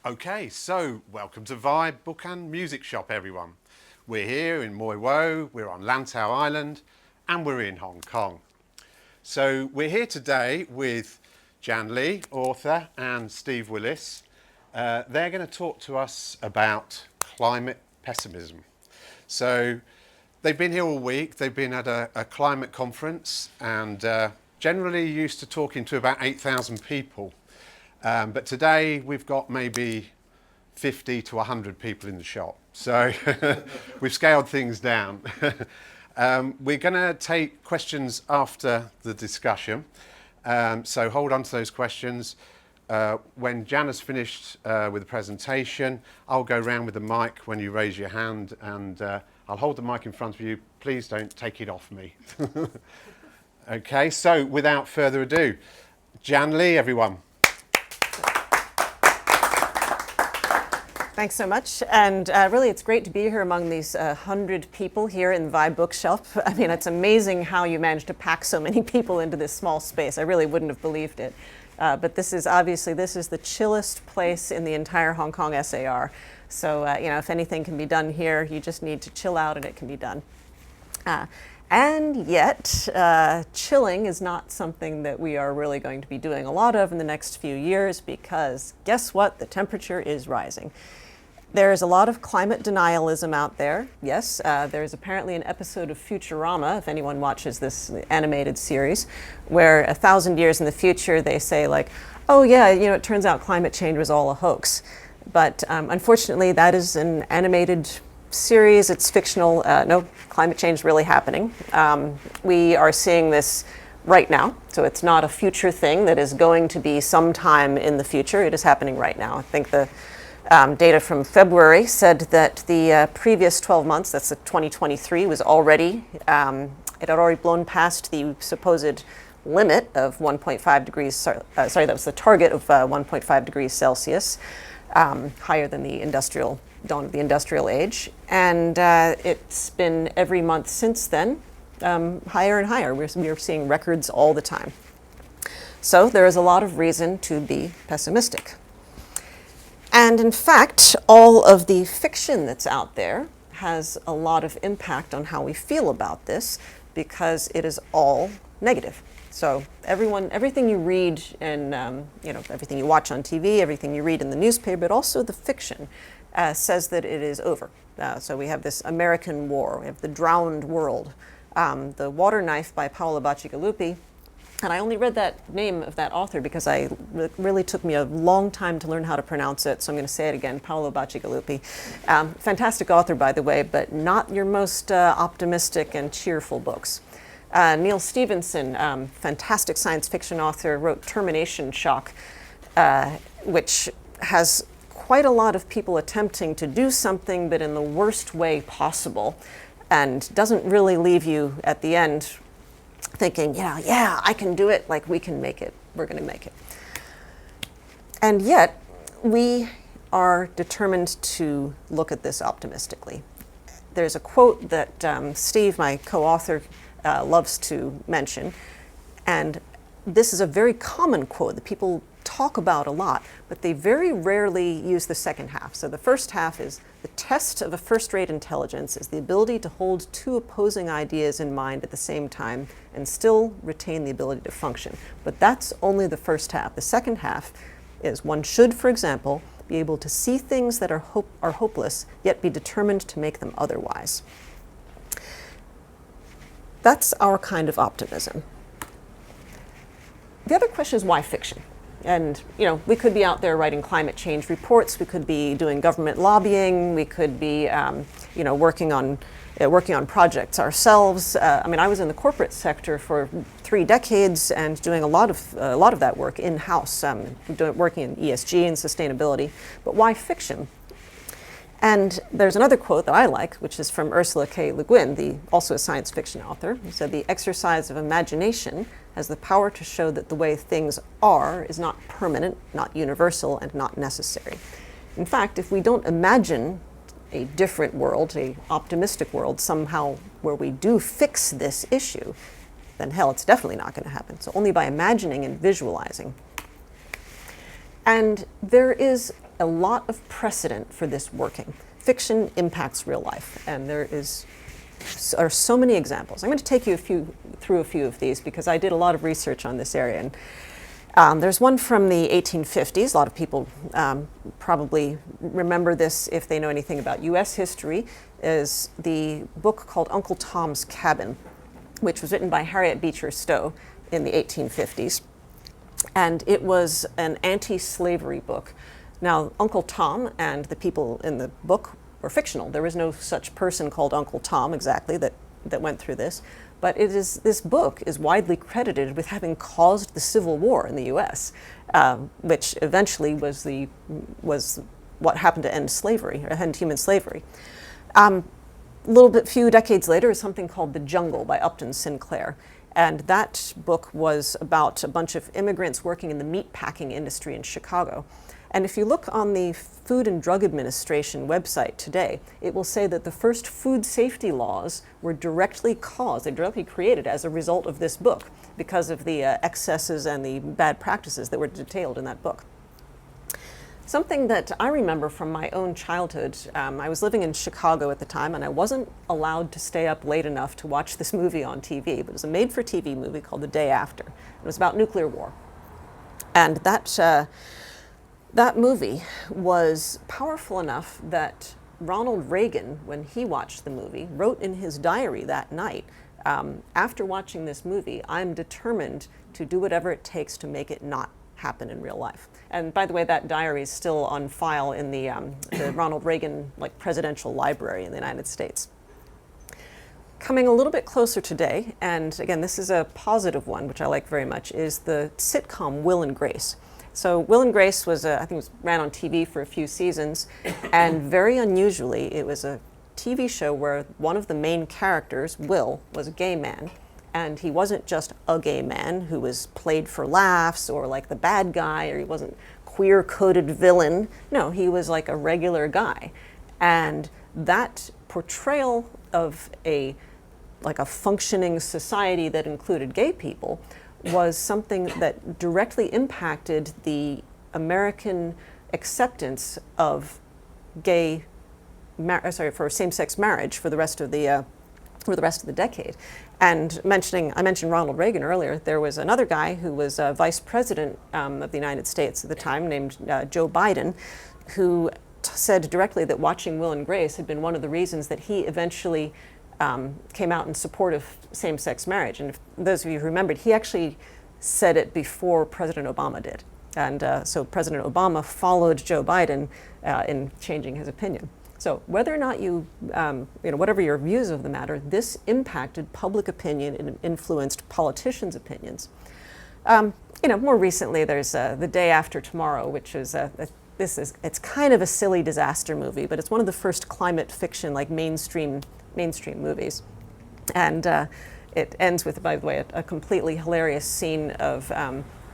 Okay, so welcome to Vibe Book and Music Shop, everyone. We're here in Moi Wo, we're on Lantau Island, and we're in Hong Kong. So we're here today with Jan Lee, author, and Steve Willis. They're going to talk to us about climate pessimism. So they've been here all week. They've been at a climate conference and generally used to talking to about 8,000 people. But today we've got maybe 50 to 100 people in the shop. So we've scaled things down. We're going to take questions after the discussion. So hold on to those questions. When Jan has finished with the presentation, I'll go around with the mic when you raise your hand, and I'll hold the mic in front of you. Please don't take it off me. Okay, so without further ado, Jan Lee, everyone. Thanks so much, and really it's great to be here among these 100 people here in VIBEHK Bookshelf. I mean, it's amazing how you managed to pack so many people into this small space. I really wouldn't have believed it. But this is the chillest place in the entire Hong Kong SAR. So, if anything can be done here, you just need to chill out and it can be done. And yet, chilling is not something that we are really going to be doing a lot of in the next few years, because guess what? The temperature is rising. There is a lot of climate denialism out there. Yes, there is apparently an episode of Futurama, if anyone watches this animated series, where 1,000 years in the future they say like, oh yeah, it turns out climate change was all a hoax. But unfortunately that is an animated series, it's fictional. No, climate change is really happening. We are seeing this right now, so it's not a future thing that is going to be sometime in the future. It is happening right now. I think the data from February said that the previous 12 months, that's the 2023, was already, it had already blown past the supposed limit of 1.5 degrees, that was the target of 1.5 degrees Celsius, higher than the dawn of the industrial age. And it's been every month since then, higher and higher. We're seeing records all the time. So there is a lot of reason to be pessimistic. And in fact, all of the fiction that's out there has a lot of impact on how we feel about this, because it is all negative. So everything you read and everything you watch on TV, everything you read in the newspaper, but also the fiction says that it is over. So we have this American war, we have the drowned world, the Water Knife by Paolo Bacigalupi. And I only read that name of that author because it really took me a long time to learn how to pronounce it, so I'm going to say it again, Paolo Bacigalupi. Fantastic author, by the way, but not your most optimistic and cheerful books. Neil Stephenson, fantastic science fiction author, wrote Termination Shock, which has quite a lot of people attempting to do something, but in the worst way possible, and doesn't really leave you at the end thinking, yeah, I can do it, like we can make it, we're going to make it. And yet, we are determined to look at this optimistically. There's a quote that Steve, my co-author, loves to mention, and this is a very common quote that people talk about a lot, but they very rarely use the second half. So the first half is, the test of a first-rate intelligence is the ability to hold two opposing ideas in mind at the same time and still retain the ability to function. But that's only the first half. The second half is, one should, for example, be able to see things that are hopeless, yet be determined to make them otherwise. That's our kind of optimism. The other question is, why fiction? And we could be out there writing climate change reports. We could be doing government lobbying. We could be, working on projects ourselves. I was in the corporate sector for 3 decades and doing a lot of that work in-house, working in ESG and sustainability. But why fiction? And there's another quote that I like, which is from Ursula K. Le Guin, also a science fiction author, who said, "The exercise of imagination has the power to show that the way things are is not permanent, not universal, and not necessary." In fact, if we don't imagine a different world, an optimistic world, somehow where we do fix this issue, then hell, it's definitely not going to happen. So only by imagining and visualizing. And there is a lot of precedent for this working. Fiction impacts real life, and there are so many examples. I'm going to take you through a few of these because I did a lot of research on this area. And there's one from the 1850s. A lot of people probably remember this if they know anything about U.S. history, is the book called Uncle Tom's Cabin, which was written by Harriet Beecher Stowe in the 1850s. And it was an anti-slavery book. Now, Uncle Tom and the people in the book were fictional. There was no such person called Uncle Tom exactly that went through this. But this book is widely credited with having caused the Civil War in the U.S., which eventually was what happened to end slavery, or end human slavery. Few decades later is something called The Jungle by Upton Sinclair. And that book was about a bunch of immigrants working in the meatpacking industry in Chicago. And if you look on the Food and Drug Administration website today, it will say that the first food safety laws were directly created as a result of this book because of the excesses and the bad practices that were detailed in that book. Something that I remember from my own childhood, I was living in Chicago at the time, and I wasn't allowed to stay up late enough to watch this movie on TV, but it was a made-for-TV movie called The Day After. It was about nuclear war. And that movie was powerful enough that Ronald Reagan, when he watched the movie, wrote in his diary that night, after watching this movie, I'm determined to do whatever it takes to make it not happen in real life. And by the way, that diary is still on file in the Ronald Reagan presidential library in the United States. Coming a little bit closer today, and again, this is a positive one, which I like very much, is the sitcom Will and Grace. So Will and Grace was, I think it ran on TV for a few seasons, and very unusually, it was a TV show where one of the main characters, Will, was a gay man. And he wasn't just a gay man who was played for laughs or like the bad guy, or he wasn't queer-coded villain. No, he was like a regular guy. And that portrayal of a functioning society that included gay people was something that directly impacted the American acceptance of for same-sex marriage for the rest of the decade. And I mentioned Ronald Reagan earlier. There was another guy who was vice president of the United States at the time, named Joe Biden, who said directly that watching Will and Grace had been one of the reasons that he eventually came out in support of same-sex marriage. And if those of you who remembered, he actually said it before President Obama did. And so President Obama followed Joe Biden in changing his opinion. So whether or not whatever your views of the matter, this impacted public opinion and influenced politicians' opinions. More recently, there's The Day After Tomorrow, which is it's kind of a silly disaster movie, but it's one of the first climate fiction mainstream movies, and it ends with, by the way, a completely hilarious scene of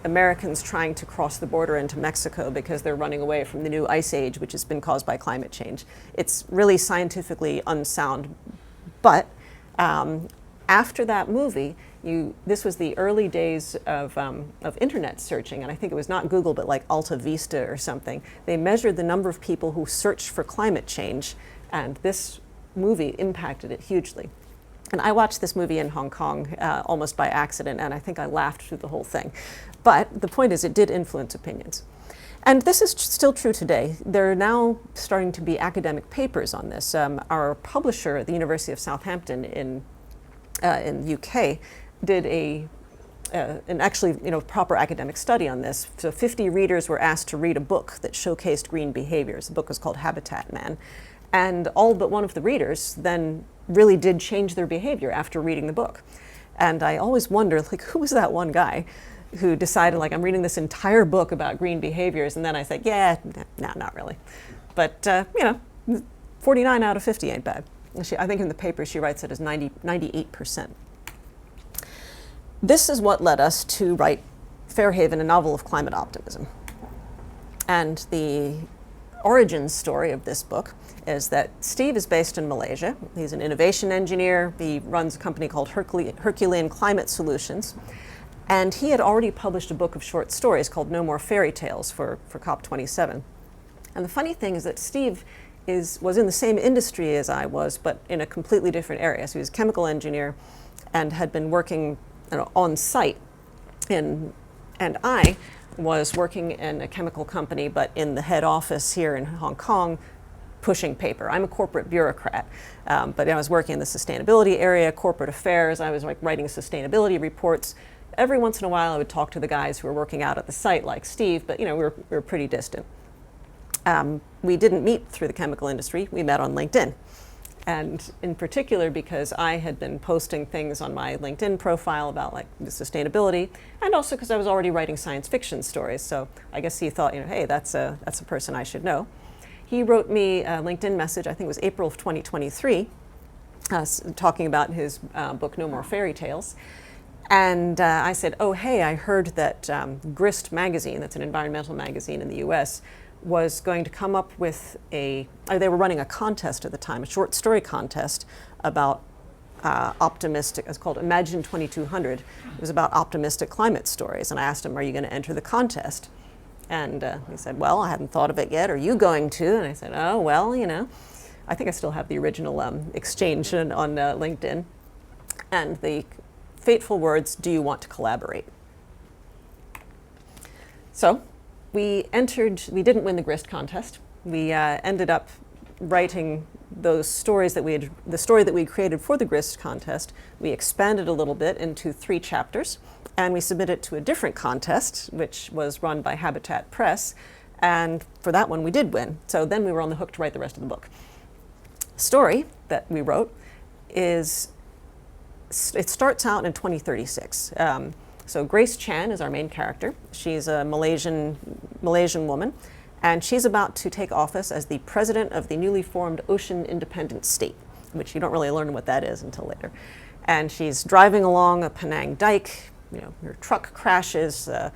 Americans trying to cross the border into Mexico because they're running away from the new ice age, which has been caused by climate change. It's really scientifically unsound, but after that movie, this was the early days of internet searching, and I think it was not Google, but like Alta Vista or something. They measured the number of people who searched for climate change, and this movie impacted it hugely. And I watched this movie in Hong Kong almost by accident, and I think I laughed through the whole thing. But the point is, it did influence opinions. And this is still true today. There are now starting to be academic papers on this. Our publisher at the University of Southampton in UK did an actually proper academic study on this. So 50 readers were asked to read a book that showcased green behaviors. The book was called Habitat Man. And all but one of the readers then really did change their behavior after reading the book. And I always wonder, who was that one guy who decided, I'm reading this entire book about green behaviors, and then I said, yeah, no, not really. But, 49 out of 50 ain't bad. I think in the paper she writes it as 98%. This is what led us to write Fairhaven, a novel of climate optimism. And the origin story of this book is that Steve is based in Malaysia. He's an innovation engineer. He runs a company called Herculean Climate Solutions. And he had already published a book of short stories called No More Fairy Tales for COP27. And the funny thing is that Steve was in the same industry as I was, but in a completely different area. So he was a chemical engineer and had been working on site and I was working in a chemical company, but in the head office here in Hong Kong, pushing paper. I'm a corporate bureaucrat, but I was working in the sustainability area, corporate affairs. I was like writing sustainability reports. Every once in a while, I would talk to the guys who were working out at the site, like Steve, but we were pretty distant. We didn't meet through the chemical industry. We met on LinkedIn. And in particular, because I had been posting things on my LinkedIn profile about like the sustainability, and also because I was already writing science fiction stories. So I guess he thought, hey, that's a person I should know. He wrote me a LinkedIn message, I think it was April of 2023, talking about his book, No More Fairy Tales. And I said, oh, hey, I heard that Grist magazine, that's an environmental magazine in the US, was going to come up with they were running a contest at the time, a short story contest about optimistic, it's called Imagine 2200. It was about optimistic climate stories. And I asked him, are you going to enter the contest? And he said, well, I hadn't thought of it yet. Are you going to? And I said, oh, well, I think I still have the original exchange on LinkedIn. And the fateful words, do you want to collaborate? So we didn't win the Grist contest. We ended up writing those stories the story that we created for the Grist contest. We expanded a little bit into 3 chapters, and we submitted it to a different contest, which was run by Habitat Press. And for that one, we did win. So then we were on the hook to write the rest of the book. The story that we wrote it starts out in 2036. So Grace Chan is our main character. She's a Malaysian woman, and she's about to take office as the president of the newly formed Ocean Independent State, which you don't really learn what that is until later. And she's driving along a Penang dike. Her truck crashes. The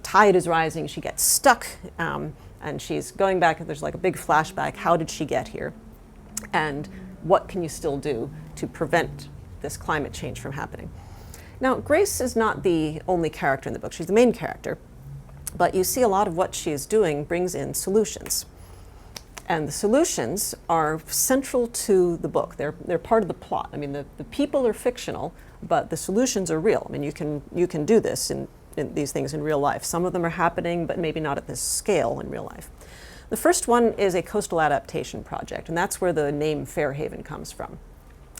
tide is rising. She gets stuck, and she's going back. There's like a big flashback. How did she get here? And what can you still do to prevent this climate change from happening? Now, Grace is not the only character in the book. She's the main character. But you see a lot of what she is doing brings in solutions. And the solutions are central to the book. They're part of the plot. I mean, the people are fictional, but the solutions are real. I mean, you can do this in these things in real life. Some of them are happening, but maybe not at this scale in real life. The first one is a coastal adaptation project, and that's where the name Fairhaven comes from.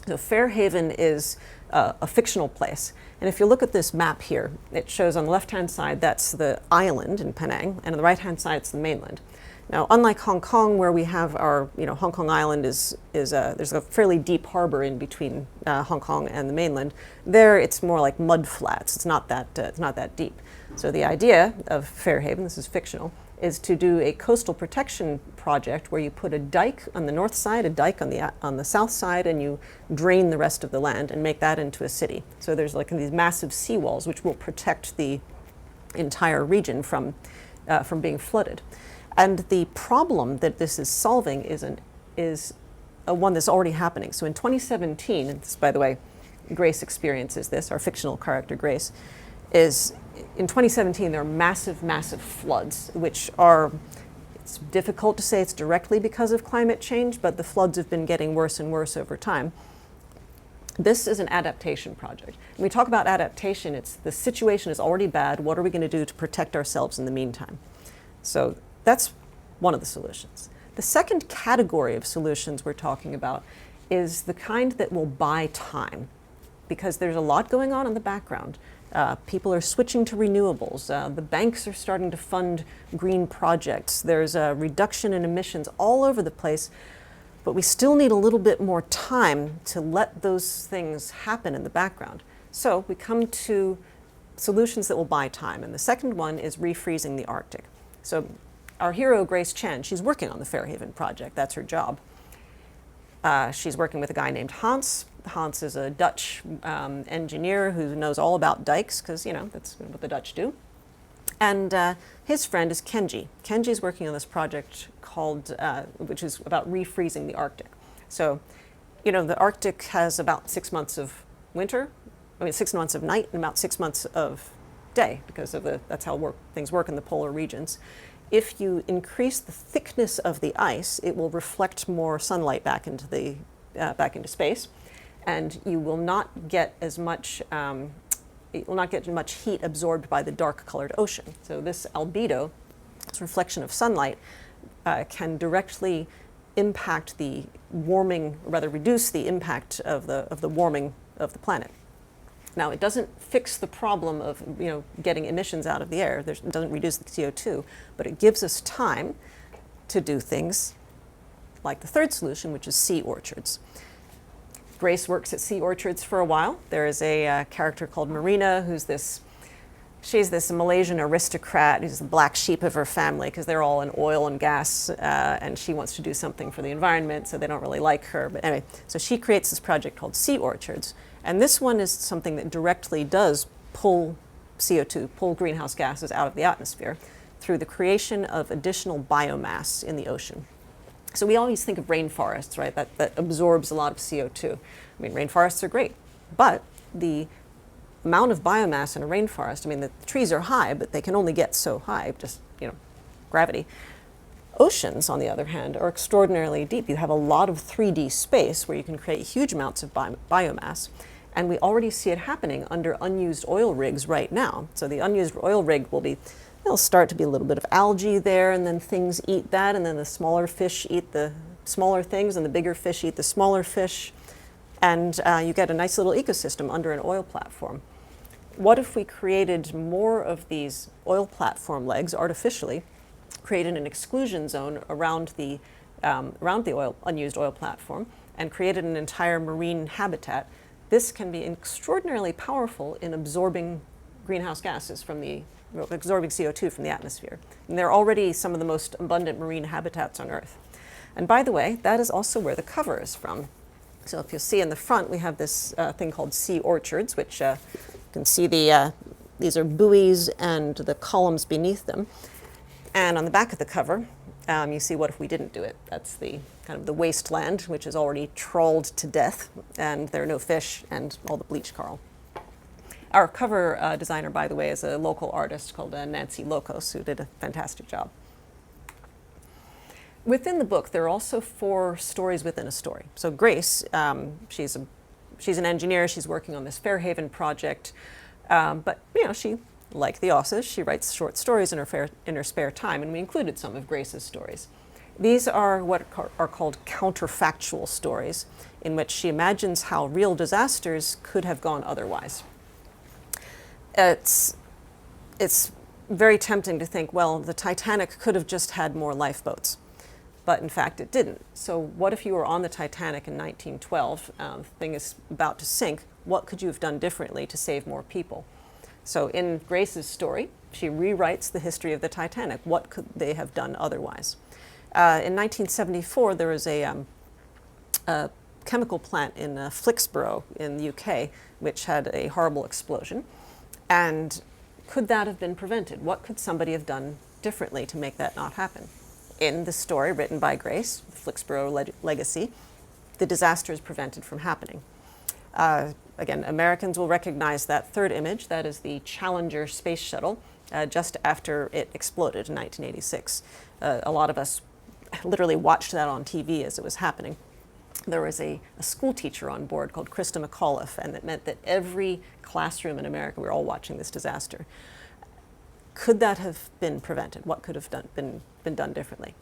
So Fairhaven is a fictional place. And if you look at this map here, it shows on the left-hand side, that's the island in Penang, and on the right-hand side, it's the mainland. Now, unlike Hong Kong, where we have our, HongOng Island there's a fairly deep harbor in between Hong Kong and the mainland. There, it's more like mud flats. It's not that deep. So the idea of Fairhaven, this is fictional, is to do a coastal protection project where you put a dike on the north side, a dike on the south side, and you drain the rest of the land and make that into a city. So there's like these massive seawalls which will protect the entire region from being flooded. And the problem that this is solving is one that's already happening. So in 2017, and this, by the way, Grace experiences this, our fictional character Grace, is in 2017 there are massive, massive floods, which are, it's difficult to say it's directly because of climate change, but the floods have been getting worse and worse over time. This is an adaptation project. When we talk about adaptation, it's the situation is already bad. What are we going to do to protect ourselves in the meantime? So that's one of the solutions. The second category of solutions we're talking about is the kind that will buy time, because there's a lot going on in the background. People are switching to renewables. The banks are starting to fund green projects. There's a reduction in emissions all over the place, but we still need a little bit more time to let those things happen in the background. So we come to solutions that will buy time, and the second one is refreezing the Arctic. So our hero, Grace Chen, she's working on the Fairhaven project. That's her job. She's working with a guy named Hans. Hans is a Dutch engineer who knows all about dikes, because, that's what the Dutch do. And his friend is Kenji. Kenji's working on this project called, which is about refreezing the Arctic. So, the Arctic has about 6 months of winter, 6 months of night, and about 6 months of day, because of that's how things work in the polar regions. if you increase the thickness of the ice, it will reflect more sunlight back into space, and you will not get as much heat absorbed by the dark-colored ocean. So this albedo, this reflection of sunlight, can directly impact the warming, or rather reduce the impact of the warming of the planet. Now, it doesn't fix the problem of getting emissions out of the air. It doesn't reduce the CO2, but it gives us time to do things like the third solution, which is sea orchards. Grace works at sea orchards for a while. There is a character called Marina, she's this Malaysian aristocrat who's the black sheep of her family because they're all in oil and gas, and she wants to do something for the environment, so they don't really like her. But anyway, so she creates this project called Sea Orchards, and this one is something that directly does pull CO2, pull greenhouse gases out of the atmosphere through the creation of additional biomass in the ocean. So we always think of rainforests, right, that absorbs a lot of CO2. I mean, rainforests are great, but the amount of biomass in a rainforest, I mean, the trees are high, but they can only get so high, just, gravity. Oceans, on the other hand, are extraordinarily deep. You have a lot of 3D space where you can create huge amounts of biomass, and we already see it happening under unused oil rigs right now. So the unused oil rig there'll start to be a little bit of algae there, and then things eat that, and then the smaller fish eat the smaller things, and the bigger fish eat the smaller fish, and you get a nice little ecosystem under an oil platform. What if we created more of these oil platform legs artificially, created an exclusion zone around the unused oil platform, and created an entire marine habitat? This can be extraordinarily powerful in absorbing greenhouse gases absorbing CO2 from the atmosphere. And they're already some of the most abundant marine habitats on Earth. And by the way, that is also where the cover is from. So if you'll see in the front, we have this thing called Sea Orchards, which you can see these are buoys and the columns beneath them. And on the back of the cover, you see What If We Didn't Do It? That's the kind of the wasteland, which is already trawled to death, and there are no fish and all the bleached coral. Our cover designer, by the way, is a local artist called Nancy Locos, who did a fantastic job. Within the book, there are also 4 stories within a story. So Grace, she's an engineer. She's working on this Fairhaven project, but she, like the Osses, she writes short stories in her spare time, and we included some of Grace's stories. These are what are called counterfactual stories, in which she imagines how real disasters could have gone otherwise. It's very tempting to think, well, the Titanic could have just had more lifeboats, but in fact it didn't. So what if you were on the Titanic in 1912, the thing is about to sink, what could you have done differently to save more people? So in Grace's story, she rewrites the history of the Titanic. What could they have done otherwise? In 1974, there was a chemical plant in Flixborough in the UK, which had a horrible explosion. And could that have been prevented? What could somebody have done differently to make that not happen? In the story written by Grace, the Flixborough legacy, the disaster is prevented from happening. Again, Americans will recognize that third image. That is the Challenger space shuttle just after it exploded in 1986. A lot of us literally watched that on TV as it was happening. There was a school teacher on board called Krista McAuliffe, and that meant that every classroom in America, we were all watching this disaster. Could that have been prevented? What could have been done differently?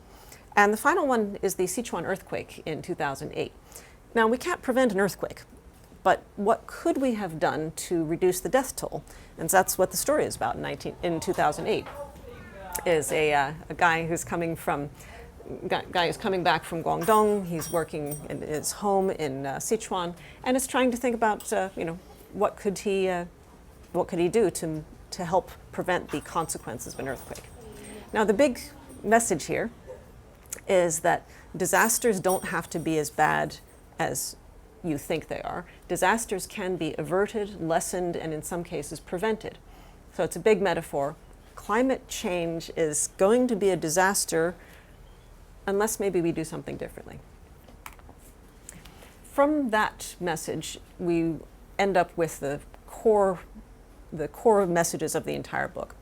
And the final one is the Sichuan earthquake in 2008. Now, we can't prevent an earthquake, but what could we have done to reduce the death toll? And that's what the story is about in 2008, is a guy who's coming back from Guangdong. He's working in his home in Sichuan, and is trying to think about, what could he do to help prevent the consequences of an earthquake. Now, the big message here is that disasters don't have to be as bad as you think they are. Disasters can be averted, lessened, and in some cases prevented. So it's a big metaphor. Climate change is going to be a disaster unless maybe we do something differently. From that message, we end up with the core messages of the entire book.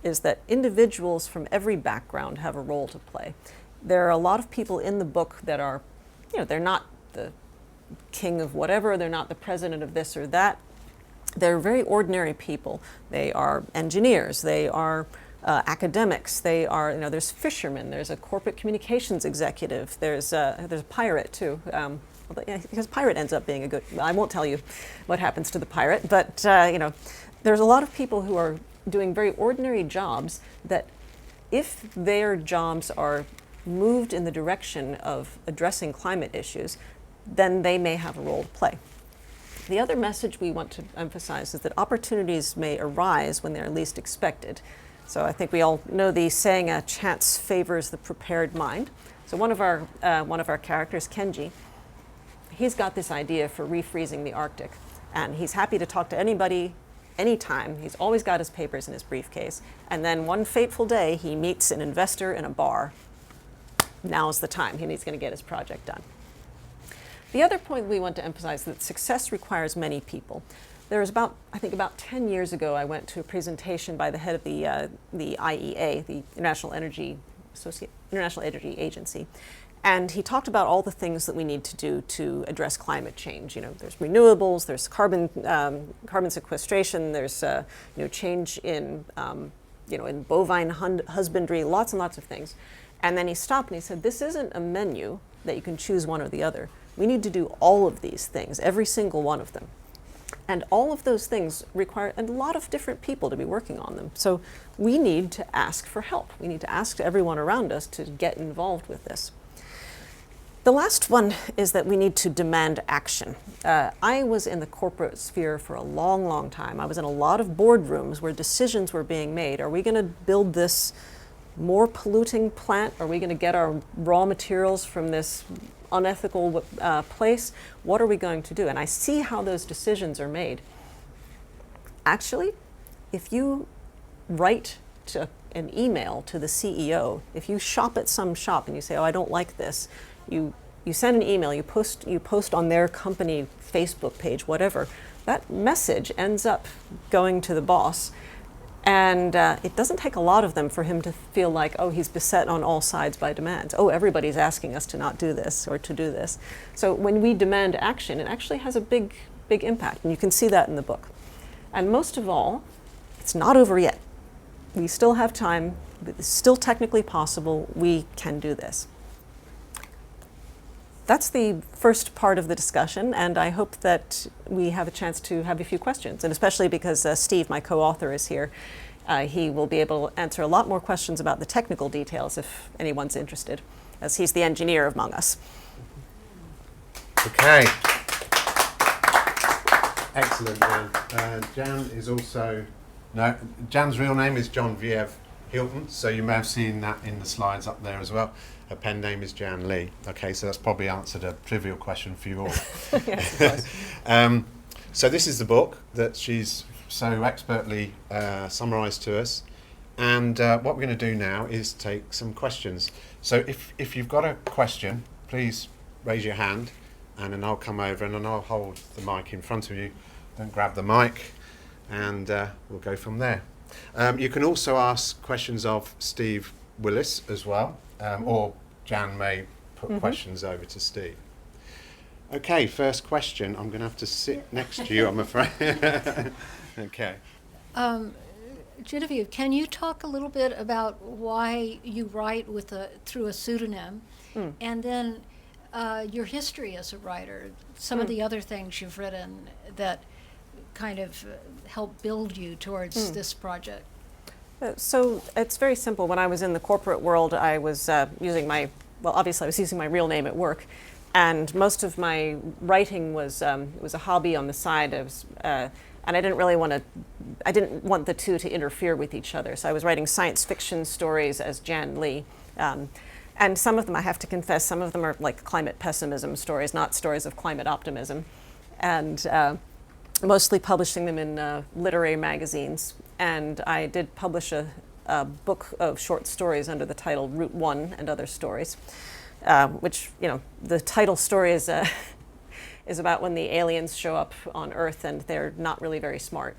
is that individuals from every background have a role to play. There are a lot of people in the book that are, they're not the king of whatever, they're not the president of this or that. They're very ordinary people. They are engineers, they are academics, they are, there's fishermen, there's a corporate communications executive, there's a pirate too. Because pirate ends up being a good, I won't tell you what happens to the pirate, but there's a lot of people who are doing very ordinary jobs that if their jobs are moved in the direction of addressing climate issues, then they may have a role to play. The other message we want to emphasize is that opportunities may arise when they're least expected. So I think we all know the saying, chance favors the prepared mind. So one of our characters, Kenji, he's got this idea for refreezing the Arctic, and he's happy to talk to anybody, anytime. He's always got his papers in his briefcase. And then one fateful day, he meets an investor in a bar. Now's the time. He's going to get his project done. The other point we want to emphasize is that success requires many people. There was about 10 years ago, I went to a presentation by the head of the IEA, the International Energy Agency, and he talked about all the things that we need to do to address climate change. There's renewables, there's carbon sequestration, there's change in in bovine husbandry, lots and lots of things. And then he stopped and he said, this isn't a menu that you can choose one or the other. We need to do all of these things, every single one of them. And all of those things require a lot of different people to be working on them. So we need to ask for help. We need to ask everyone around us to get involved with this. The last one is that we need to demand action. I was in the corporate sphere for a long, long time. I was in a lot of boardrooms where decisions were being made. Are we going to build this more polluting plant? Are we going to get our raw materials from this unethical place? What are we going to do? And I see how those decisions are made. Actually, if you write an email to the CEO, if you shop at some shop and you say, oh, I don't like this, you send an email, you post on their company Facebook page, whatever, that message ends up going to the boss. And it doesn't take a lot of them for him to feel like, oh, he's beset on all sides by demands. Oh, everybody's asking us to not do this or to do this. So when we demand action, it actually has a big impact. And you can see that in the book. And most of all, it's not over yet. We still have time. It's still technically possible. We can do this. That's the first part of the discussion, and I hope that we have a chance to have a few questions, and especially because Steve, my co-author, is here. He will be able to answer a lot more questions about the technical details if anyone's interested, as he's the engineer among us. Okay. Excellent, Jan. Jan is also, Jan's real name is Genevieve Hilton, so you may have seen that in the slides up there as well. Her pen name is Jan Lee. Okay, so that's probably answered a trivial question for you all. Yes, it was. So this is the book that she's so expertly summarised to us. And what we're going to do now is take some questions. So if you've got a question, please raise your hand, and then I'll come over and then I'll hold the mic in front of you. Don't grab the mic, and we'll go from there. You can also ask questions of Steve Willis as well. Or Jan may put questions over to Steve. Okay, first question. I'm going to have to sit next to you, I'm afraid. Okay. Genevieve, can you talk a little bit about why you write through a pseudonym, and then your history as a writer, some of the other things you've written that kind of help build you towards this project? So it's very simple. When I was in the corporate world, I was using my real name at work, and most of my writing was a hobby on the side. And I didn't want the two to interfere with each other. So I was writing science fiction stories as Jan Lee. And some of them, I have to confess, some of them are like climate pessimism stories, not stories of climate optimism. And mostly publishing them in literary magazines. And I did publish a book of short stories under the title Route 1 and Other Stories, which, the title story is about when the aliens show up on Earth and they're not really very smart.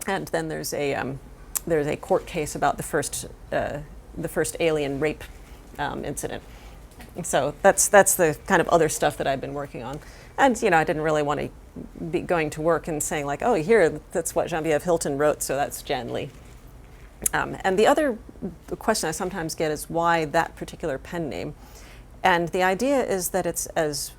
And then there's a there's a court case about the first alien rape incident. So that's the kind of other stuff that I've been working on. And I didn't really want to be going to work and saying like, oh, here, that's what Genevieve Hilton wrote, so that's Jan Lee. And the other question I sometimes get is why that particular pen name? And the idea is that it's as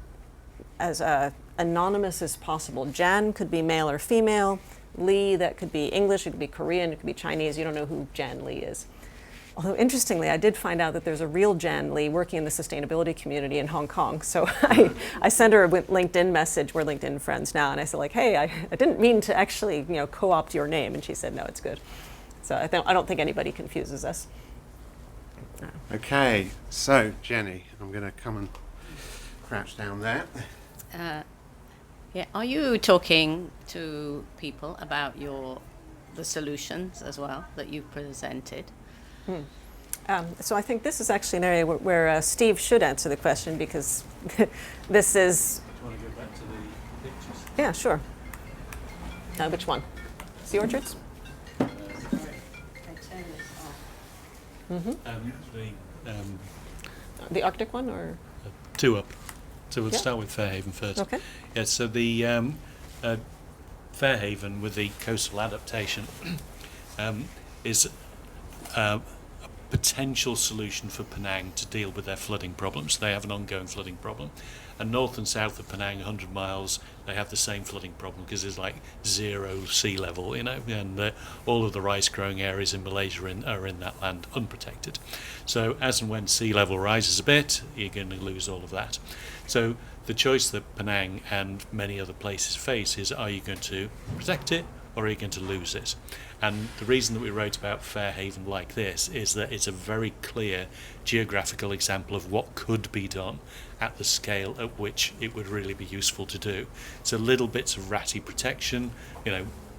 anonymous as possible. Jan could be male or female. Lee, that could be English, it could be Korean, it could be Chinese. You don't know who Jan Lee is. Although interestingly, I did find out that there's a real Jan Lee working in the sustainability community in Hong Kong. So I sent her a LinkedIn message. We're LinkedIn friends now, and I said like, hey, I didn't mean to actually co-opt your name, and she said no, it's good. So I don't think anybody confuses us. Okay, so Jenny, I'm going to come and crouch down there. Yeah, are you talking to people about the solutions as well that you've presented? So I think this is actually an area where Steve should answer the question, because this is... Do you want to go back to the pictures? Yeah, sure. Which one? Sea orchards? The Arctic one, or? Two up. So we'll Yeah. start with Fairhaven first. Okay. Yeah, so the Fairhaven with the coastal adaptation is a potential solution for Penang to deal with their flooding problems. They have an ongoing flooding problem. And north and south of Penang, 100 miles, they have the same flooding problem because there's like zero sea level, and all of the rice growing areas in Malaysia are in that land unprotected. So as and when sea level rises a bit, you're going to lose all of that. So the choice that Penang and many other places face is, are you going to protect it or are you going to lose it? And the reason that we wrote about Fairhaven like this is that it's a very clear geographical example of what could be done at the scale at which it would really be useful to do. So little bits of ratty protection,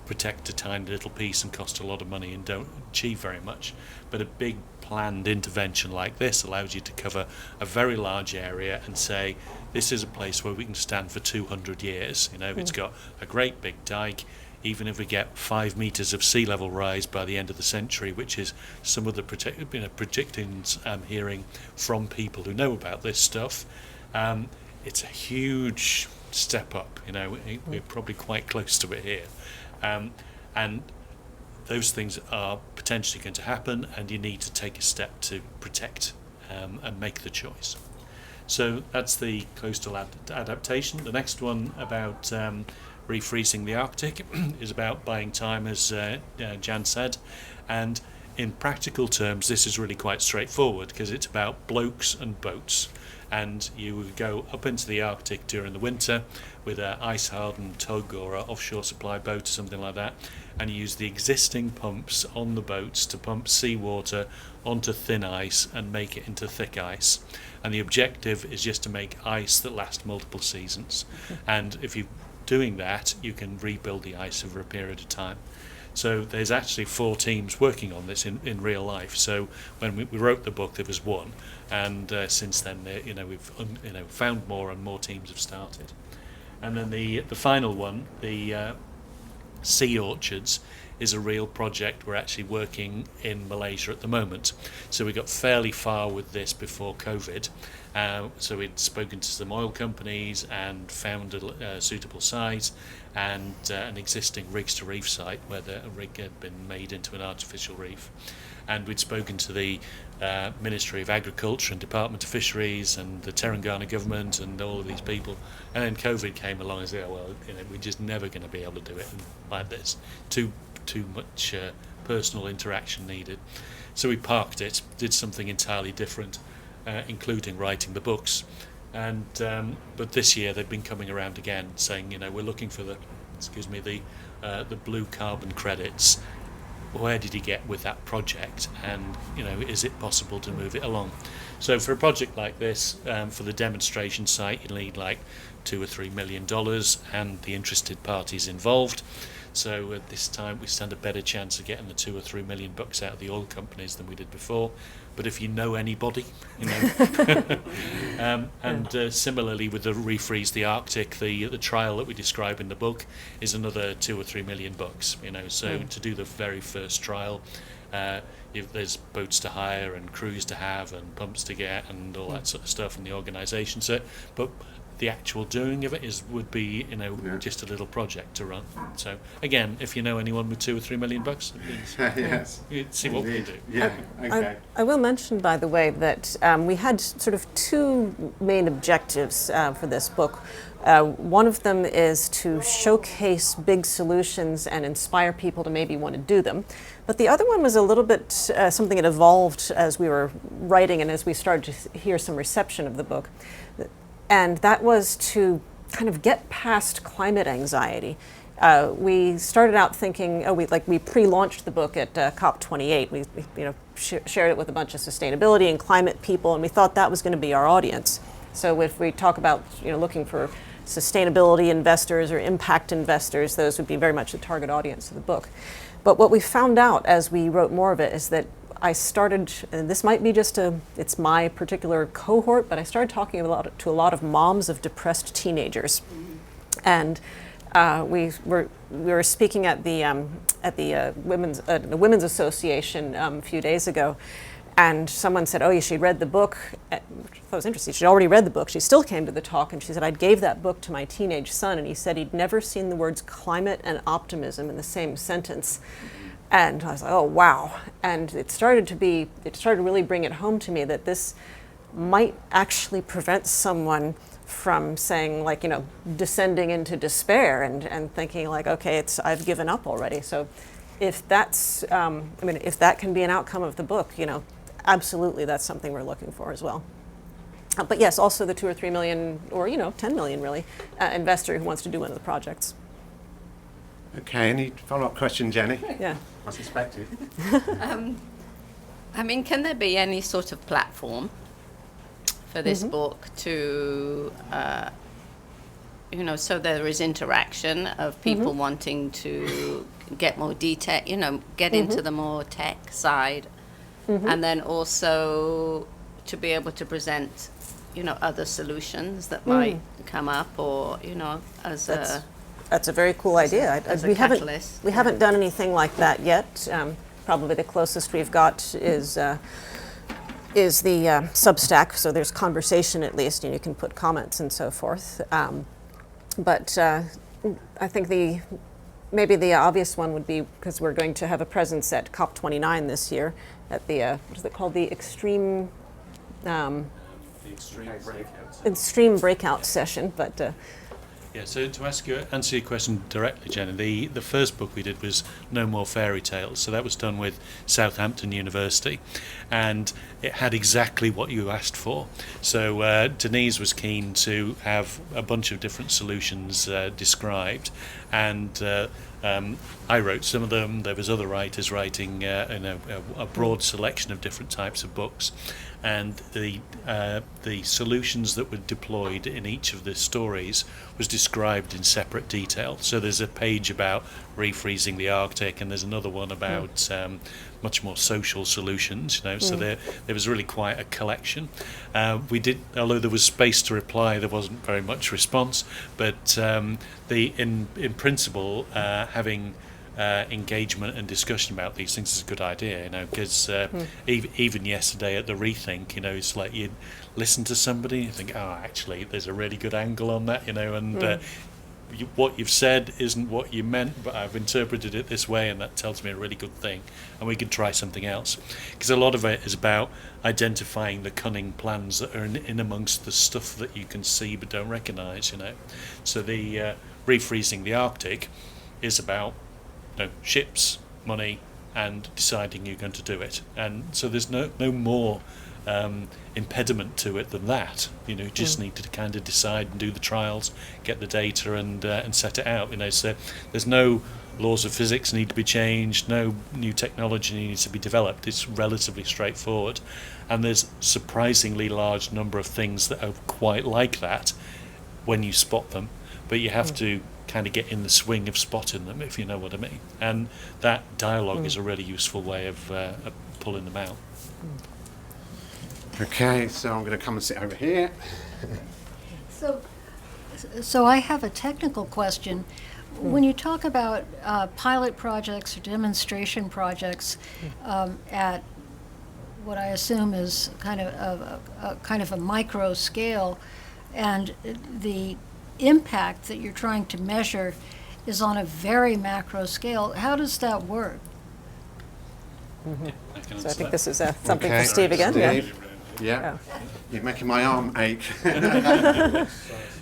protect a tiny little piece and cost a lot of money and don't achieve very much. But a big planned intervention like this allows you to cover a very large area and say, this is a place where we can stand for 200 years. It's got a great big dike. Even if we get 5 meters of sea level rise by the end of the century, which is some of the predictions I'm hearing from people who know about this stuff, it's a huge step up. We're probably quite close to it here. And those things are potentially going to happen, and you need to take a step to protect and make the choice. So that's the coastal adaptation. The next one about refreezing the Arctic is about buying time, as Jan said, and in practical terms this is really quite straightforward because it's about blokes and boats, and you would go up into the Arctic during the winter with an ice hardened tug or an offshore supply boat or something like that, and you use the existing pumps on the boats to pump seawater onto thin ice and make it into thick ice, and the objective is just to make ice that lasts multiple seasons. And if you doing that, you can rebuild the ice over a period of time. So there's actually 4 teams working on this in real life. So when we wrote the book, there was 1, and since then, we've found more and more teams have started. And then the final one, the sea orchards, is a real project we're actually working in Malaysia at the moment. So we got fairly far with this before COVID. So we'd spoken to some oil companies and found a suitable site and an existing rigs to reef site where a rig had been made into an artificial reef. And we'd spoken to the Ministry of Agriculture and Department of Fisheries and the Telangana government and all of these people. And then COVID came along and said, we're just never going to be able to do it like this. Too much personal interaction needed. So we parked it, did something entirely different, including writing the books. And but this year they've been coming around again, saying, we're looking for the blue carbon credits. Where did he get with that project, and is it possible to move it along? So for a project like this, for the demonstration site, you need like $2 or $3 million and the interested parties involved. So at this time we stand a better chance of getting the $2 or $3 million out of the oil companies than we did before. But if you know anybody, you know. Similarly with the Refreeze the Arctic, the trial that we describe in the book is another $2 or $3 million, you know. So to do the very first trial, if there's boats to hire and crews to have and pumps to get and all that sort of stuff in the organisation. So, but the actual doing of it would be, you know, just a little project to run. So again, if you know anyone with $2 or $3 million, please Yes. see what we do. Yeah. Okay. I will mention, by the way, that we had sort of two main objectives for this book. One of them is to showcase big solutions and inspire people to maybe want to do them. But the other one was a little bit something that evolved as we were writing and as we started to hear some reception of the book. And that was to kind of get past climate anxiety. We started out thinking, we pre-launched the book at COP28. We shared it with a bunch of sustainability and climate people, and we thought that was going to be our audience. So if we talk about looking for sustainability investors or impact investors, those would be very much the target audience of the book. But what we found out as we wrote more of it is that I started, and this might be just it's my particular cohort, but I started talking to a lot of moms of depressed teenagers. And we were speaking at the Women's Association a few days ago, and someone said, "Oh, she'd read the book." Which I thought was interesting. She'd already read the book. She still came to the talk, and she said, "I gave that book to my teenage son, and he said he'd never seen the words climate and optimism in the same sentence." And I was like, "Oh, wow!" And it started to really bring it home to me that this might actually prevent someone from saying, descending into despair and thinking like, "Okay, I've given up already." So, if that's, if that can be an outcome of the book, absolutely, that's something we're looking for as well. But yes, also the $2 or $3 million, or 10 million really, investor who wants to do one of the projects. Okay. Any follow-up question, Jenny? Yeah. I suspected. Can there be any sort of platform for this book to, so there is interaction of people wanting to get more detail, get into the more tech side, and then also to be able to present, other solutions that might come up, or, as That's a very cool idea. We haven't done anything like that yet. Probably the closest we've got is the Substack. So there's conversation at least, and you can put comments and so forth. But I think maybe the obvious one would be, because we're going to have a presence at COP29 this year at the what is it called, the Extreme Breakout session, but. Yeah, so to answer your question directly, Jenny, the first book we did was No More Fairy Tales. So that was done with Southampton University, and it had exactly what you asked for. So Denise was keen to have a bunch of different solutions described, and I wrote some of them. There was other writers writing a broad selection of different types of books, and the solutions that were deployed in each of the stories was described in separate detail. So there's a page about refreezing the Arctic, and there's another one about much more social solutions. So there was really quite a collection. We did, although there was space to reply, there wasn't very much response. But in principle, having engagement and discussion about these things is a good idea, because even yesterday at the Rethink, it's like you listen to somebody and you think, oh, actually there's a really good angle on that, and what you've said isn't what you meant, but I've interpreted it this way, and that tells me a really good thing, and we could try something else. Because a lot of it is about identifying the cunning plans that are in amongst the stuff that you can see but don't recognise, So the refreezing the Arctic is about ships, money, and deciding you're going to do it. And so there's no more impediment to it than that. You just need to kind of decide and do the trials, get the data, and set it out. So there's no laws of physics need to be changed, no new technology needs to be developed. It's relatively straightforward, and there's surprisingly large number of things that are quite like that when you spot them, but you have to kind of get in the swing of spotting them, if you know what I mean. And that dialogue is a really useful way of pulling them out. Okay, so I'm going to come and sit over here. So I have a technical question. When you talk about pilot projects or demonstration projects at what I assume is kind of a micro scale, and the impact that you're trying to measure is on a very macro scale, how does that work? So I think this is something Okay, for Steve again. Steve. Yeah. You're making my arm ache. That's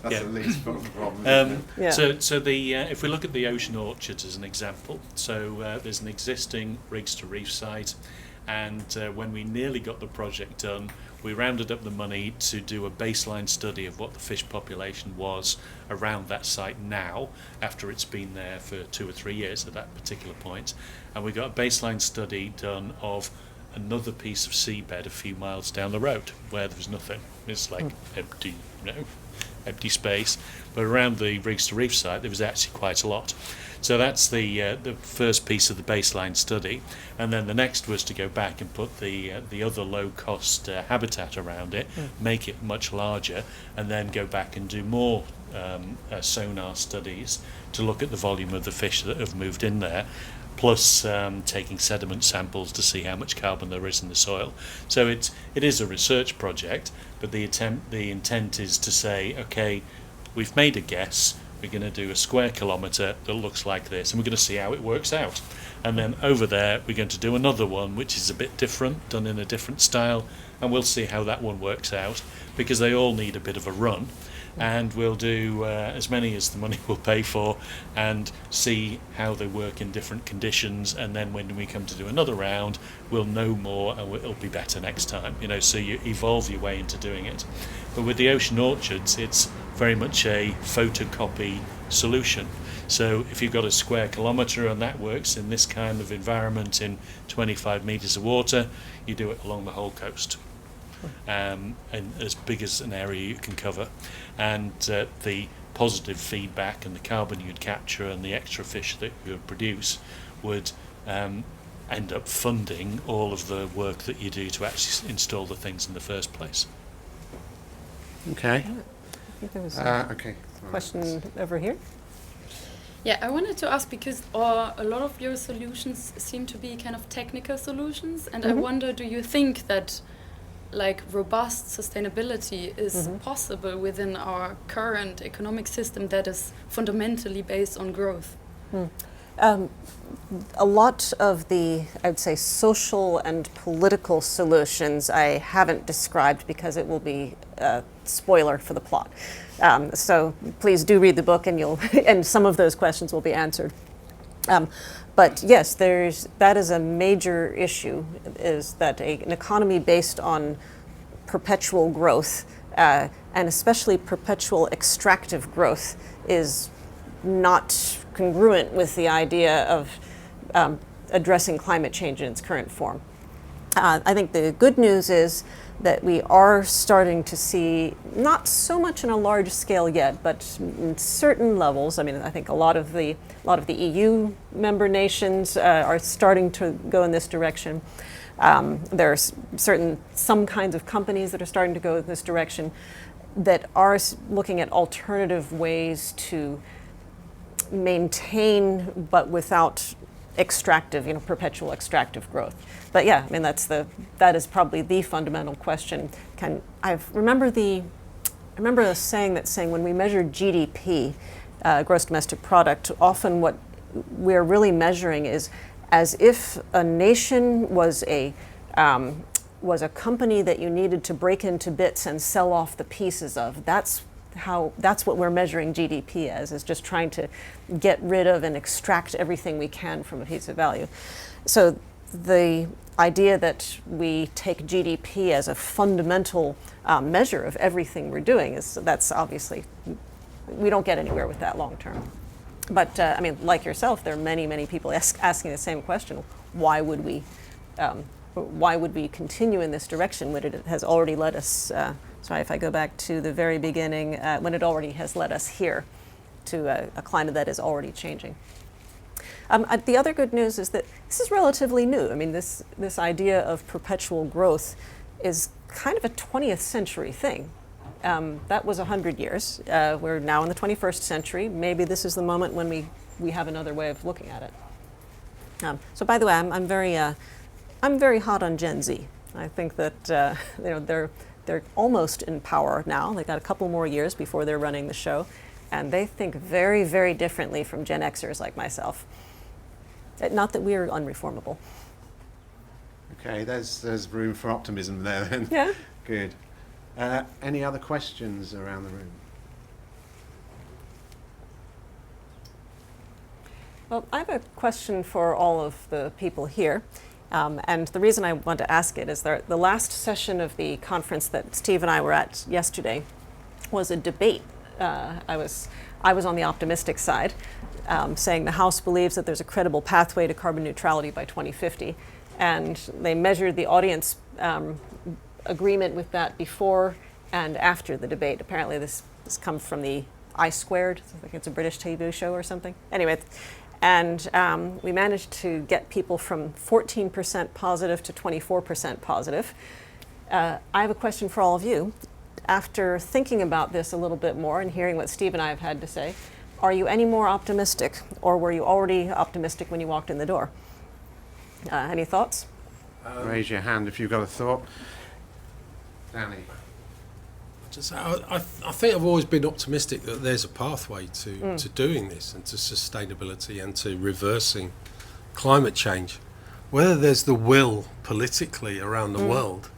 the least problem. Isn't it? Yeah. So if we look at the ocean orchards as an example, so there's an existing rigs to reef site, and when we nearly got the project done, we rounded up the money to do a baseline study of what the fish population was around that site now, after it's been there for 2 or 3 years at that particular point, and we got a baseline study done of another piece of seabed a few miles down the road where there was nothing. It's like empty, empty space, but around the rigs to reef site there was actually quite a lot. So that's the first piece of the baseline study, and then the next was to go back and put the other low cost habitat around it, make it much larger, and then go back and do more sonar studies to look at the volume of the fish that have moved in there, plus taking sediment samples to see how much carbon there is in the soil. So it is a research project, but the intent is to say, okay, we've made a guess, we're going to do a square kilometre that looks like this, and we're going to see how it works out. And then over there we're going to do another one which is a bit different, done in a different style, and we'll see how that one works out, because they all need a bit of a run. And we'll do as many as the money will pay for, and see how they work in different conditions, and then when we come to do another round we'll know more and it'll be better next time, so you evolve your way into doing it. But with the ocean orchards it's very much a photocopy solution. So if you've got a square kilometre and that works in this kind of environment in 25 metres of water, you do it along the whole coast. And as big as an area you can cover, and the positive feedback and the carbon you'd capture and the extra fish that you would produce would end up funding all of the work that you do to actually install the things in the first place. Okay. I think there was a Okay. question over here. Yeah, I wanted to ask, because a lot of your solutions seem to be kind of technical solutions, and I wonder, do you think that like robust sustainability is possible within our current economic system that is fundamentally based on growth? A lot of the, I'd say, social and political solutions I haven't described because it will be a spoiler for the plot. So please do read the book, and and some of those questions will be answered. But yes, that is a major issue, is that an economy based on perpetual growth, and especially perpetual extractive growth, is not congruent with the idea of addressing climate change in its current form. I think the good news is that we are starting to see, not so much on a large scale yet, but in certain levels. I mean, I think a lot of the EU member nations are starting to go in this direction. There are some kinds of companies that are starting to go in this direction, that are looking at alternative ways to maintain, but without extractive, perpetual extractive growth. But yeah, I mean, that is probably the fundamental question. I remember a saying when we measure GDP, gross domestic product, often what we're really measuring is as if a nation was a company that you needed to break into bits and sell off the pieces of. That's what we're measuring GDP as, is just trying to get rid of and extract everything we can from a piece of value. So the idea that we take GDP as a fundamental measure of everything we're doing that's obviously, we don't get anywhere with that long term. But I mean, like yourself, there are many, many people asking the same question: why would we continue in this direction when it has already led us? Sorry, if I go back to the very beginning, when it already has led us here. to a climate that is already changing. The other good news is that this is relatively new. I mean, this idea of perpetual growth is kind of a 20th century thing. That was 100 years. We're now in the 21st century. Maybe this is the moment when we have another way of looking at it. So by the way, I'm very hot on Gen Z. I think that they're almost in power now. They've got a couple more years before they're running the show, and they think very, very differently from Gen Xers like myself. Not that we're unreformable. Okay, there's room for optimism there then. Yeah. Good. Any other questions around the room? Well, I have a question for all of the people here. And the reason I want to ask it is that the last session of the conference that Steve and I were at yesterday was a debate. I was on the optimistic side, saying the House believes that there's a credible pathway to carbon neutrality by 2050. And they measured the audience agreement with that before and after the debate. Apparently this comes from the I Squared. I think it's a British TV show or something. Anyway, and we managed to get people from 14% positive to 24% positive. I have a question for all of you. After thinking about this a little bit more and hearing what Steve and I have had to say, are you any more optimistic, or were you already optimistic when you walked in the door? Any thoughts? Raise your hand if you've got a thought. Danny. I think I've always been optimistic that there's a pathway to doing this and to sustainability and to reversing climate change. Whether there's the will politically around the world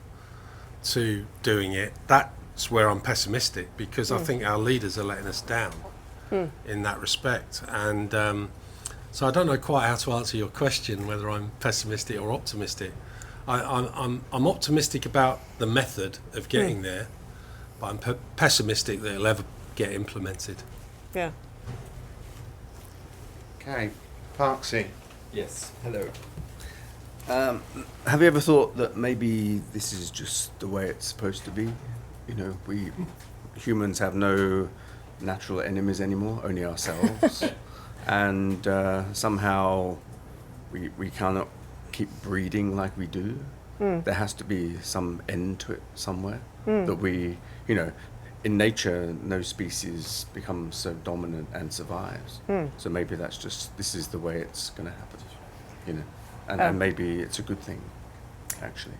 to doing it, that's where I'm pessimistic, because I think our leaders are letting us down in that respect. And so I don't know quite how to answer your question, whether I'm pessimistic or optimistic. I'm optimistic about the method of getting there, but I'm pessimistic that it'll ever get implemented. Yeah. Okay, Parksy. Yes, hello. Have you ever thought that maybe this is just the way it's supposed to be? You know, we humans have no natural enemies anymore, only ourselves. And somehow we cannot keep breeding like we do. There has to be some end to it somewhere. That we, you know, in nature, no species becomes so dominant and survives. So maybe this is the way it's going to happen, you know. And maybe it's a good thing, actually.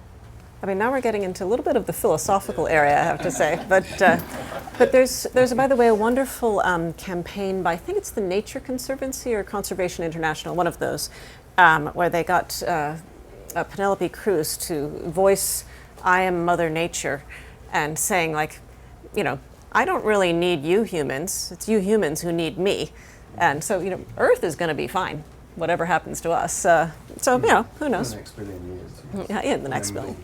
I mean, now we're getting into a little bit of the philosophical area, I have to say. But there's, by the way, a wonderful campaign by, I think it's the Nature Conservancy or Conservation International, one of those, where they got Penelope Cruz to voice "I am Mother Nature," and saying, like, you know, I don't really need you humans. It's you humans who need me. And so, you know, Earth is going to be fine, whatever happens to us. So, you know, who knows? The next billion years. Yeah, in the next billion.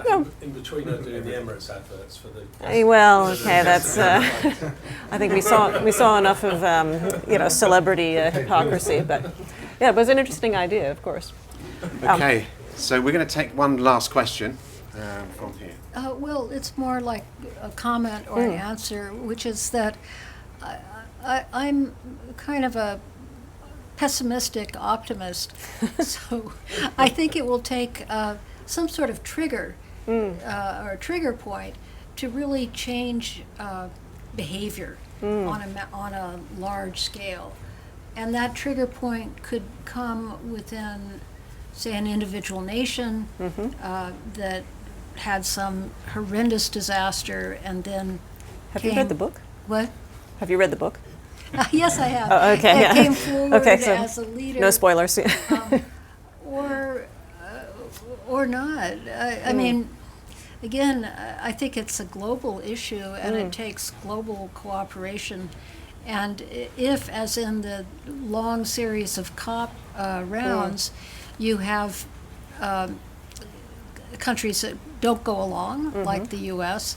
No. In between, they're doing the Emirates adverts for the. Well, okay, that's. I think we saw enough of you know, celebrity hypocrisy, but yeah, it was an interesting idea, of course. Okay, so we're going to take one last question from here. Well, it's more like a comment or an answer, which is that I'm kind of a pessimistic optimist. So I think it will take some sort of trigger or trigger point to really change behavior on a large scale. And that trigger point could come within, say, an individual nation that had some horrendous disaster and then Have you read the book? What? Have you read the book? Yes, I have. Oh, okay. And Yeah. came forward Okay, so as a leader. No spoilers. Or not. I mean, again, I think it's a global issue, and it takes global cooperation. And if, as in the long series of COP rounds, you have countries that don't go along, like the U.S.,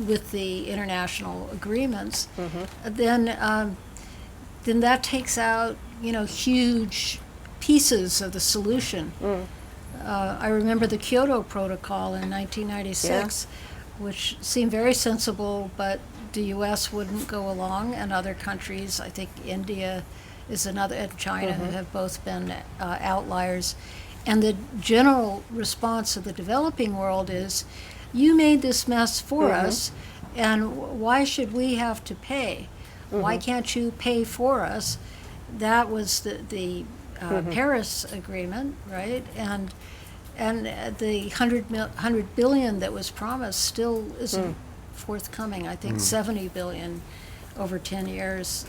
with the international agreements, then that takes out, you know, huge pieces of the solution. I remember the Kyoto Protocol in 1996, which seemed very sensible, but the U.S. wouldn't go along, and other countries, I think India is another, and China, who have both been outliers. And the general response of the developing world is, you made this mess for us, and why should we have to pay? Why can't you pay for us? That was the Paris Agreement, right? And the 100 billion that was promised still isn't forthcoming. I think 70 billion over 10 years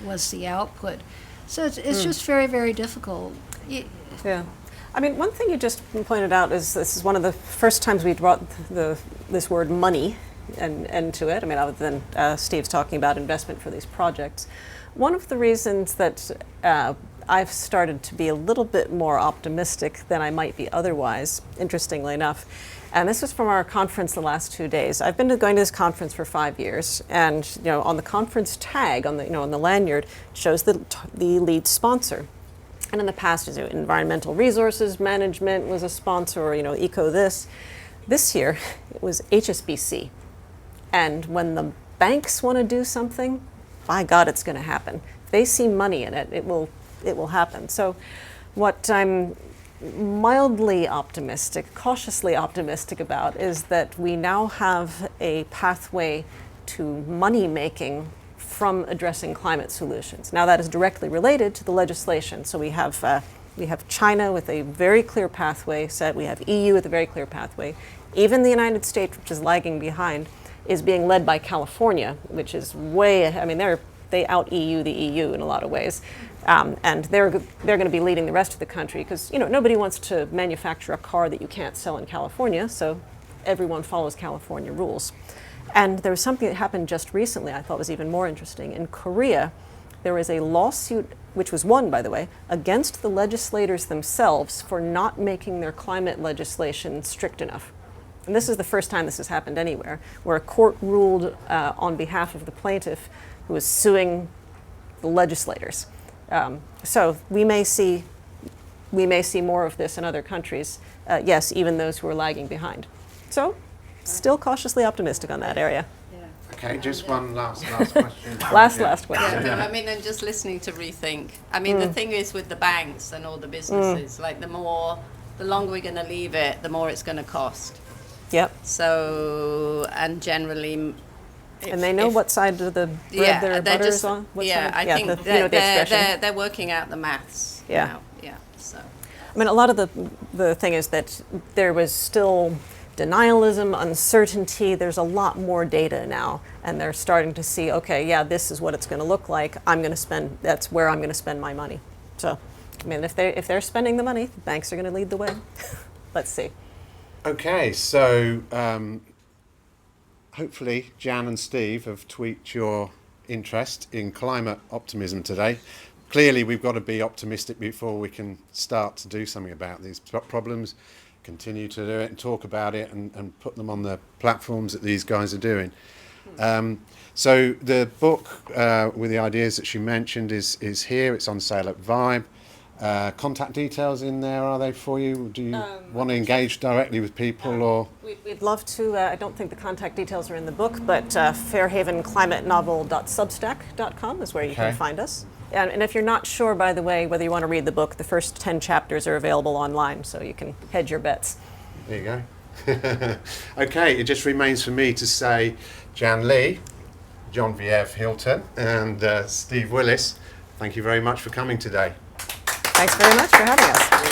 was the output. So it's just very, very difficult. Yeah. I mean, one thing you just pointed out is this is one of the first times we brought this word money into it. I mean, other than Steve's talking about investment for these projects. One of the reasons that I've started to be a little bit more optimistic than I might be otherwise, interestingly enough, and this was from our conference the last 2 days. I've been going to this conference for 5 years, and on the conference tag on the on the lanyard shows the lead sponsor. And in the past, environmental resources management was a sponsor, or eco this. This year, it was HSBC. And when the banks want to do something, by God, it's going to happen. If they see money in it, it will happen. So what I'm mildly optimistic, cautiously optimistic about is that we now have a pathway to money making from addressing climate solutions. Now that is directly related to the legislation. So we have China with a very clear pathway set. We have EU with a very clear pathway. Even the United States, which is lagging behind, is being led by California, which is way ahead. I mean, they out EU the EU in a lot of ways, and they're going to be leading the rest of the country because nobody wants to manufacture a car that you can't sell in California. So everyone follows California rules. And there was something that happened just recently I thought was even more interesting. In Korea, there was a lawsuit, which was won, by the way, against the legislators themselves for not making their climate legislation strict enough. And this is the first time this has happened anywhere, where a court ruled on behalf of the plaintiff who was suing the legislators. So we may see more of this in other countries, yes, even those who are lagging behind. So still cautiously optimistic on that area. Okay, just one last question. Last question. Yeah, no, I mean, and just listening to Rethink. I mean, the thing is with the banks and all the businesses, like the longer we're going to leave it, the more it's going to cost. Yep. So, and generally, and they know what side of the bread their butter is on? What side? I think the expression. they're working out the maths. Yeah. Yeah, so. I mean, a lot of the thing is that there was still denialism, uncertainty. There's a lot more data now, and they're starting to see, okay, yeah, this is what it's going to look like. That's where I'm going to spend my money. So, I mean, if they're spending the money, the banks are going to lead the way. Let's see. Okay, so hopefully Jan and Steve have tweaked your interest in climate optimism today. Clearly, we've got to be optimistic before we can start to do something about these problems, continue to do it and talk about it and put them on the platforms that these guys are doing. So the book with the ideas that she mentioned is here. It's on sale at Vibe. Contact details in there, are they for you? Do you want to engage directly with people or? We'd love to. I don't think the contact details are in the book, but fairhavenclimatenovel.substack.com is where you can find us. And if you're not sure, by the way, whether you want to read the book, the first 10 chapters are available online, so you can hedge your bets. There you go. Okay, it just remains for me to say Jan Lee, Genevieve Hilton, and Steve Willis, thank you very much for coming today. Thanks very much for having us.